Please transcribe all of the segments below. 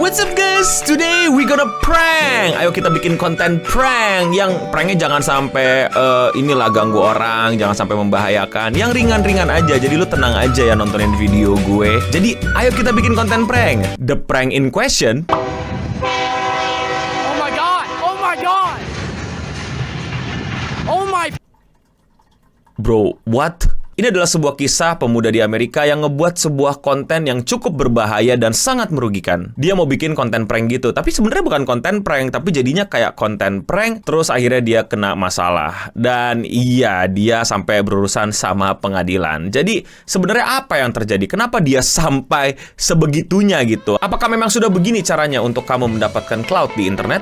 What's up guys? Today we gonna prank. Ayo kita bikin konten prank. Yang pranknya jangan sampai inilah ganggu orang, jangan sampai membahayakan. Yang ringan-ringan aja. Jadi lu tenang aja ya nontonin video gue. Jadi ayo kita bikin konten prank. The prank in question. Oh my god! Oh my god! Oh my... Bro, what? Ini adalah sebuah kisah pemuda di Amerika yang ngebuat sebuah konten yang cukup berbahaya dan sangat merugikan. Dia mau bikin konten prank gitu, tapi sebenarnya bukan konten prank, tapi jadinya kayak konten prank, terus akhirnya dia kena masalah. Dan iya, dia sampai berurusan sama pengadilan. Jadi, sebenarnya apa yang terjadi? Kenapa dia sampai sebegitunya gitu? Apakah memang sudah begini caranya untuk kamu mendapatkan clout di internet?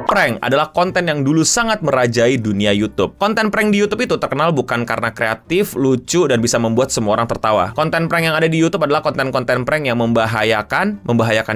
Prank adalah konten yang dulu sangat merajai dunia YouTube. Konten prank di YouTube itu terkenal bukan karena kreatif, lucu, dan bisa membuat semua orang tertawa. Konten prank yang ada di YouTube adalah konten-konten prank yang membahayakan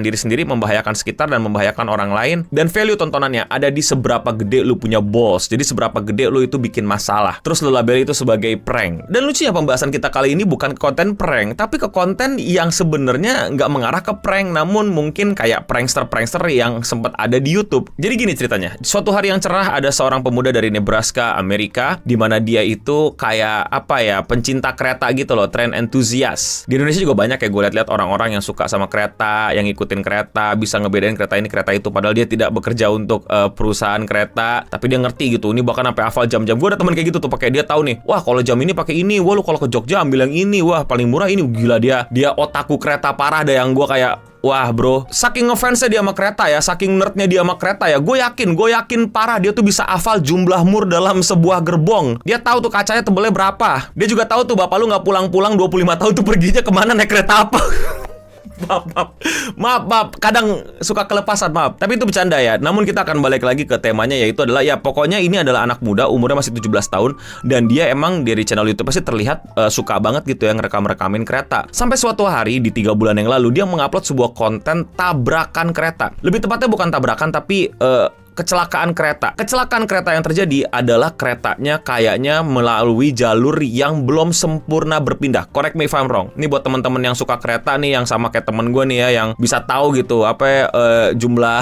diri sendiri, membahayakan sekitar, dan membahayakan orang lain. Dan value tontonannya ada di seberapa gede lu punya balls. Jadi seberapa gede lu itu bikin masalah. Terus lu label itu sebagai prank. Dan lucunya pembahasan kita kali ini bukan konten prank, tapi ke konten yang sebenarnya nggak mengarah ke prank, namun mungkin kayak prankster-prankster yang sempat ada di YouTube. Jadi gini ceritanya. Suatu hari yang cerah ada seorang pemuda dari Nebraska, Amerika, di mana dia itu kayak pencinta kereta gitu loh, train enthusiast. Di Indonesia juga banyak ya gue lihat orang-orang yang suka sama kereta, yang ngikutin kereta, bisa ngebedain kereta ini kereta itu, padahal dia tidak bekerja untuk perusahaan kereta, tapi dia ngerti gitu. Ini bahkan sampai hafal jam-jam. Gue ada teman kayak gitu tuh, pakai dia tahu nih. Wah, kalau jam ini pakai ini. Wah, lu kalau ke Jogja ambil yang ini. Wah, paling murah ini. Gila dia otaku kereta parah deh, yang gue kayak wah bro, saking ngefans-nya dia sama kereta ya, saking nerd-nya dia sama kereta ya, gue yakin parah dia tuh bisa hafal jumlah mur dalam sebuah gerbong. Dia tahu tuh kacanya tebelnya berapa. Dia juga tahu tuh bapak lu nggak pulang-pulang 25 tahun tuh perginya kemana naik kereta apa. Maaf, kadang suka kelepasan, maaf. Tapi itu bercanda ya. Namun kita akan balik lagi ke temanya, yaitu adalah ya pokoknya ini adalah anak muda, umurnya masih 17 tahun. Dan dia emang dari channel YouTube pasti terlihat suka banget gitu ya ngerekam-rekamin kereta. Sampai suatu hari di 3 bulan yang lalu dia mengupload sebuah konten tabrakan kereta. Lebih tepatnya bukan tabrakan tapi kecelakaan kereta. Kecelakaan kereta yang terjadi adalah keretanya kayaknya melalui jalur yang belum sempurna berpindah. Correct me if I'm wrong. Ini buat teman-teman yang suka kereta nih, yang sama kayak temen gue nih ya, yang bisa tahu gitu jumlah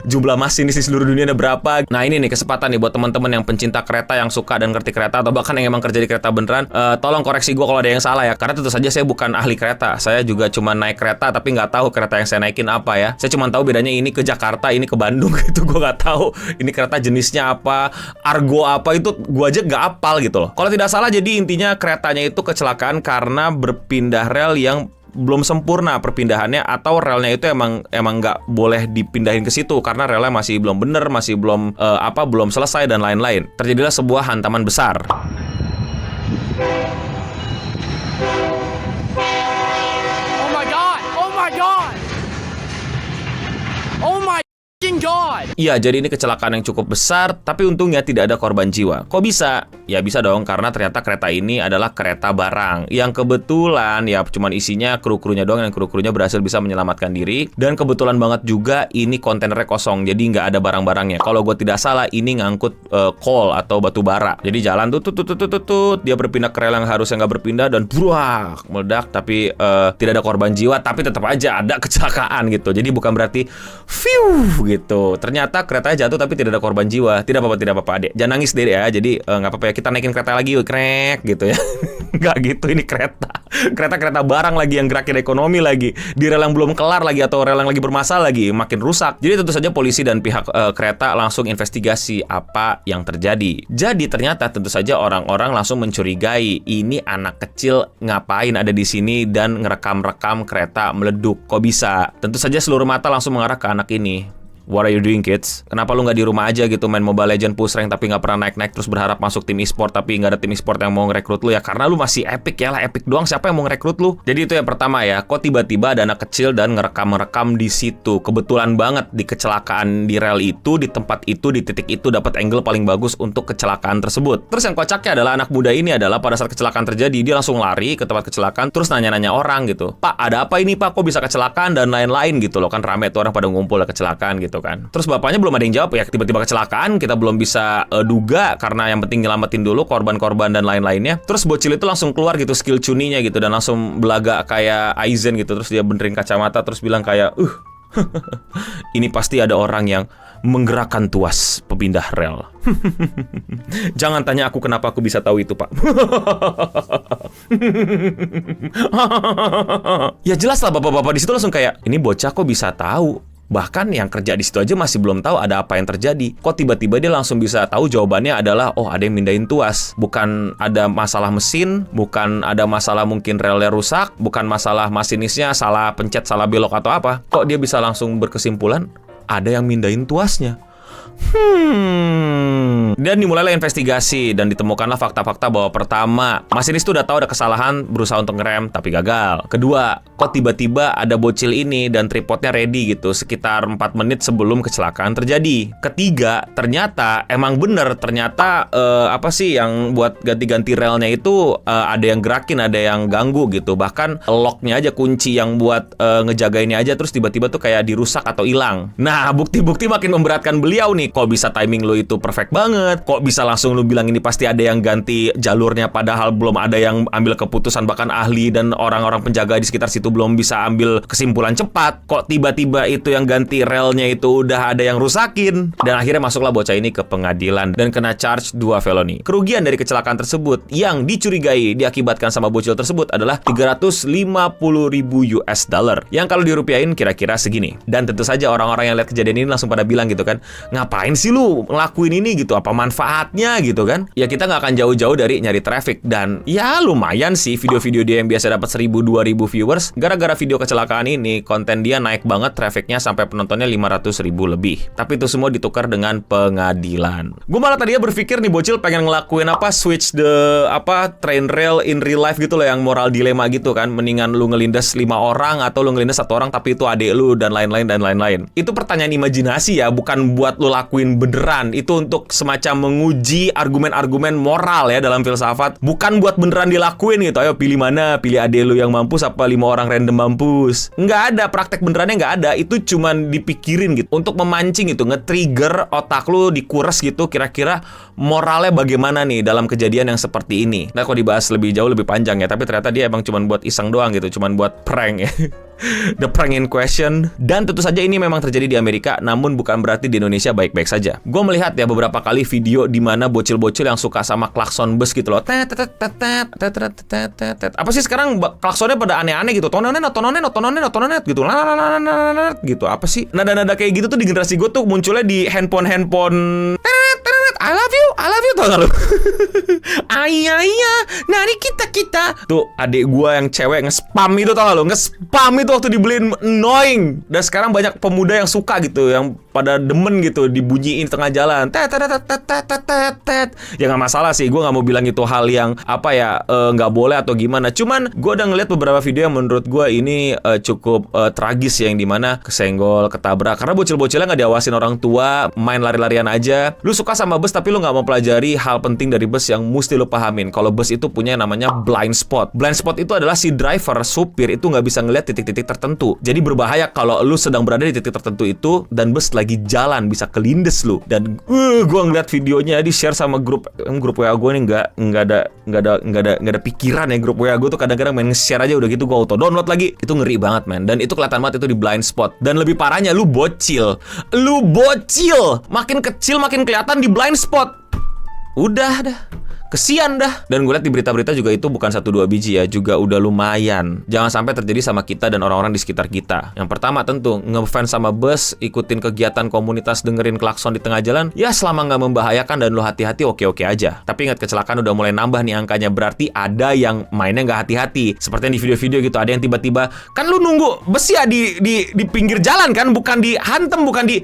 jumlah masinis di seluruh dunia ada berapa. Nah ini nih kesempatan nih buat teman-teman yang pencinta kereta, yang suka dan ngerti kereta, atau bahkan yang emang kerja di kereta beneran. Tolong koreksi gue kalau ada yang salah ya, karena tentu saja saya bukan ahli kereta. Saya juga cuma naik kereta tapi nggak tahu kereta yang saya naikin apa ya. Saya cuma tahu bedanya ini ke Jakarta, ini ke Bandung gitu. Gue nggak tahu ini kereta jenisnya apa, argo apa, itu gue aja nggak apal gitu loh. Kalau tidak salah, jadi intinya keretanya itu kecelakaan karena berpindah rel yang belum sempurna perpindahannya, atau relnya itu emang nggak boleh dipindahin ke situ karena relnya masih belum bener, masih belum belum selesai dan lain-lain. Terjadilah sebuah hantaman besar. Oh my god! Oh my god! Oh my god! Iya, jadi ini kecelakaan yang cukup besar, tapi untungnya tidak ada korban jiwa. Kok bisa? Ya bisa dong, karena ternyata kereta ini adalah kereta barang yang kebetulan ya cuman isinya kru-krunya doang, yang kru-krunya berhasil bisa menyelamatkan diri. Dan kebetulan banget juga ini kontainernya kosong, jadi nggak ada barang-barangnya. Kalau gue tidak salah, ini ngangkut coal atau batu bara. Jadi jalan dia berpindah ke rel yang harusnya nggak berpindah dan buak, meledak. Tapi tidak ada korban jiwa, tapi tetap aja ada kecelakaan gitu. Jadi bukan berarti gitu. Ternyata keretanya jatuh tapi tidak ada korban jiwa. Tidak apa-apa, Adek. Jangan nangis deh ya. Jadi nggak apa-apa ya, kita naikin kereta lagi yuk, krek gitu ya. Nggak gitu, ini kereta barang lagi, yang gerakin ekonomi lagi, di rel yang belum kelar lagi, atau rel yang lagi bermasalah lagi, makin rusak. Jadi tentu saja polisi dan pihak kereta langsung investigasi apa yang terjadi. Jadi ternyata tentu saja orang-orang langsung mencurigai ini anak kecil ngapain ada di sini dan ngerekam-rekam kereta meleduk. Kok bisa? Tentu saja seluruh mata langsung mengarah ke anak ini. What are you doing, kids? Kenapa lu nggak di rumah aja gitu main Mobile Legends push rank tapi nggak pernah naik-naik, terus berharap masuk tim e-sport tapi nggak ada tim e-sport yang mau ngerekrut lu? Ya karena lu masih epic ya lah, epic doang, siapa yang mau ngerekrut lu? Jadi itu yang pertama ya, kok tiba-tiba ada anak kecil dan ngerekam di situ. Kebetulan banget di kecelakaan di rel itu, di tempat itu, di titik itu dapat angle paling bagus untuk kecelakaan tersebut. Terus yang kocaknya adalah anak muda ini adalah pada saat kecelakaan terjadi, dia langsung lari ke tempat kecelakaan, terus nanya-nanya orang gitu. Pak, ada apa ini Pak? Kok bisa kecelakaan dan lain-lain gitu loh. Kan rame tuh orang pada ngumpul kecelakaan gitu gitu kan. Terus bapaknya belum ada yang jawab, ya tiba-tiba kecelakaan, kita belum bisa duga karena yang penting nyelamatin dulu korban-korban dan lain-lainnya. Terus bocil itu langsung keluar gitu skill cuninya gitu dan langsung belagak kayak Aizen gitu. Terus dia benerin kacamata terus bilang kayak ini pasti ada orang yang menggerakkan tuas pepindah rel. Jangan tanya aku kenapa aku bisa tahu itu, Pak. Ya jelas lah bapak-bapak di situ langsung kayak, ini bocah kok bisa tahu? Bahkan yang kerja di situ aja masih belum tahu ada apa yang terjadi. Kok tiba-tiba dia langsung bisa tahu jawabannya adalah, oh ada yang mindahin tuas. Bukan ada masalah mesin, bukan ada masalah mungkin relnya rusak, bukan masalah masinisnya salah pencet, salah belok atau apa. Kok dia bisa langsung berkesimpulan, ada yang mindahin tuasnya. Dan dimulailah investigasi dan ditemukanlah fakta-fakta bahwa pertama, masinis itu udah tahu ada kesalahan, berusaha untuk ngerem tapi gagal. Kedua, kok tiba-tiba ada bocil ini dan tripodnya ready gitu sekitar 4 menit sebelum kecelakaan terjadi. Ketiga, ternyata emang bener apa sih yang buat ganti-ganti relnya itu ada yang gerakin, ada yang ganggu gitu. Bahkan locknya aja, kunci yang buat ngejagainnya aja terus tiba-tiba tuh kayak dirusak atau hilang. Nah, bukti-bukti makin memberatkan beliau nih. Kok bisa timing lo itu perfect banget? Kok bisa langsung lo bilang ini pasti ada yang ganti jalurnya padahal belum ada yang ambil keputusan, bahkan ahli dan orang-orang penjaga di sekitar situ belum bisa ambil kesimpulan cepat. Kok tiba-tiba itu yang ganti relnya itu udah ada yang rusakin? Dan akhirnya masuklah bocah ini ke pengadilan dan kena charge 2 felony. Kerugian dari kecelakaan tersebut yang dicurigai diakibatkan sama bocil tersebut adalah 350.000 US dollar. Yang kalau dirupiahin kira-kira segini. Dan tentu saja orang-orang yang lihat kejadian ini langsung pada bilang gitu kan, ngapain sih lu ngelakuin ini gitu, apa manfaatnya gitu kan? Ya kita nggak akan jauh-jauh dari nyari traffic. Dan ya lumayan sih video-video dia yang biasa dapat 1.000-2.000 viewers, gara-gara video kecelakaan ini konten dia naik banget trafficnya sampai penontonnya 500.000 lebih. Tapi itu semua ditukar dengan pengadilan. Gue malah tadinya berpikir nih bocil pengen ngelakuin switch the train rail in real life gitu loh, yang moral dilema gitu kan, mendingan lu ngelindas 5 orang atau lu ngelindas 1 orang tapi itu adik lu dan lain-lain. Itu pertanyaan imajinasi ya, bukan buat lu lakuin beneran. Itu untuk semacam menguji argumen-argumen moral ya dalam filsafat, bukan buat beneran dilakuin gitu. Ayo pilih mana, pilih ade lu yang mampus apa 5 orang random mampus. Nggak ada, praktek benerannya nggak ada. Itu cuman dipikirin gitu untuk memancing gitu, nge-trigger otak lu, dikuras gitu, kira-kira moralnya bagaimana nih dalam kejadian yang seperti ini. Nah, kok dibahas lebih jauh lebih panjang ya, tapi ternyata dia emang cuman buat iseng doang gitu, cuman buat prank ya. The prank in question. Dan tentu saja ini memang terjadi di Amerika, namun bukan berarti di Indonesia baik-baik saja. Gue melihat ya beberapa kali video di mana bocil-bocil yang suka sama klakson bus gitu loh. Apa sih sekarang klaksonnya pada aneh-aneh gitu. Tononet gitu. Gitu. Apa sih? Nada-nada kayak gitu tuh di generasi gue tuh munculnya di handphone. I love you, tau gak lu? Ayah, nari kita. Tuh adik gua yang cewek nge-spam itu, tau gak lu? Nge-spam itu waktu dibeliin, annoying. Dan sekarang banyak pemuda yang suka gitu, yang pada demen gitu dibunyiin tengah jalan. Ya nggak masalah sih, gua nggak mau bilang itu hal yang nggak boleh atau gimana. Cuman gua udah ngeliat beberapa video yang menurut gua ini cukup tragis ya, yang dimana kesenggol, ketabrak karena bocil-bocilnya nggak diawasin orang tua, main lari-larian aja. Lu suka sama bus tapi lu nggak mau pelajari hal penting dari bus yang mesti lu pahamin. Kalau bus itu punya namanya blind spot. Blind spot itu adalah si driver, supir itu nggak bisa ngeliat titik-titik tertentu. Jadi berbahaya kalau lu sedang berada di titik tertentu itu dan bus lagi jalan, bisa kelindes lu. Dan gua ngeliat videonya di share sama grup WA gue nih, nggak ada pikiran ya. Grup WA gue tuh kadang-kadang main nge-share aja udah gitu gue auto download lagi. Itu ngeri banget man. Dan itu kelihatan banget itu di blind spot. Dan lebih parahnya lu bocil, makin kecil makin kelihatan di blind spot. Udah dah, kesian dah. Dan gue liat di berita-berita juga itu bukan 1-2 biji ya, juga udah lumayan. Jangan sampai terjadi sama kita dan orang-orang di sekitar kita. Yang pertama tentu ngefans sama bus, ikutin kegiatan komunitas, dengerin klakson di tengah jalan. Ya selama nggak membahayakan dan lo hati-hati, oke-oke aja. Tapi ingat, kecelakaan udah mulai nambah nih angkanya. Berarti ada yang mainnya nggak hati-hati. Seperti yang di video-video gitu, ada yang tiba-tiba kan lu nunggu bus ya di pinggir jalan kan, bukan dihantem, bukan di.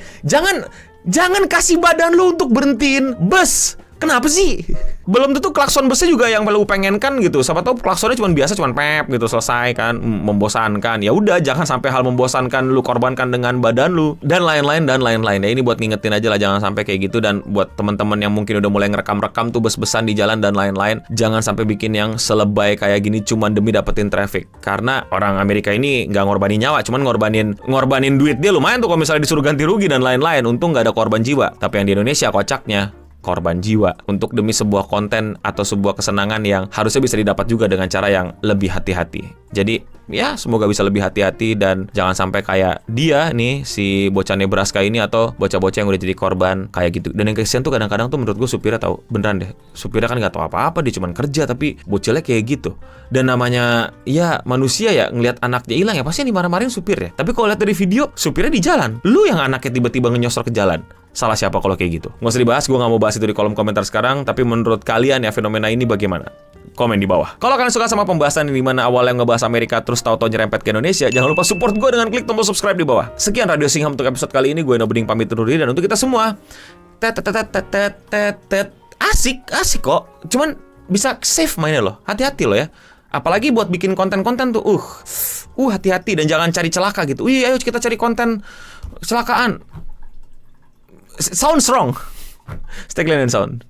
Jangan kasih badan lu untuk berhentiin bus. Kenapa sih? Belum tentu klakson busnya juga yang lu pengen kan gitu. Siapa tahu klaksonnya cuma biasa, cuma pep gitu, selesai kan, membosankan. Ya udah, jangan sampai hal membosankan lu korbankan dengan badan lu dan lain-lain. Ya ini buat ngingetin aja lah, jangan sampai kayak gitu. Dan buat teman-teman yang mungkin udah mulai ngerekam-rekam tuh bus-busan di jalan dan lain-lain, jangan sampai bikin yang selebay kayak gini cuma demi dapetin traffic. Karena orang Amerika ini nggak ngorbanin nyawa, cuman ngorbanin duit dia lumayan tuh kalau misalnya disuruh ganti rugi dan lain-lain. Untung nggak ada korban jiwa. Tapi yang di Indonesia kocaknya korban jiwa untuk demi sebuah konten atau sebuah kesenangan yang harusnya bisa didapat juga dengan cara yang lebih hati-hati. Jadi ya semoga bisa lebih hati-hati dan jangan sampai kayak dia nih, si bocah Nebraska ini atau bocah-bocah yang udah jadi korban kayak gitu. Dan yang kesian tuh kadang-kadang tuh menurut gue supirnya tahu beneran deh, supirnya kan nggak tahu apa-apa, dia cuma kerja tapi bocilnya kayak gitu. Dan namanya ya manusia ya, ngelihat anaknya hilang ya pasti dimarah-marahin supirnya. Tapi kalau lihat dari video, supirnya di jalan, lu yang anaknya tiba-tiba ngenyosor ke jalan. Salah siapa kalau kayak gitu? Nggak usah dibahas, gue nggak mau bahas itu di kolom komentar sekarang. Tapi menurut kalian ya fenomena ini bagaimana? Komen di bawah. Kalau kalian suka sama pembahasan ini, mana awalnya ngebahas Amerika terus tahu-tahu nyerempet ke Indonesia, jangan lupa support gue dengan klik tombol subscribe di bawah. Sekian Radio Singham untuk episode kali ini. Gue Eno Bening pamit undur diri, dan untuk kita semua, asik kok. Cuman bisa save mainnya loh. Hati-hati loh ya. Apalagi buat bikin konten-konten tuh, hati-hati dan jangan cari celaka gitu. Wih, ayo kita cari konten kecelakaan. Sounds wrong. Stay clean and sound.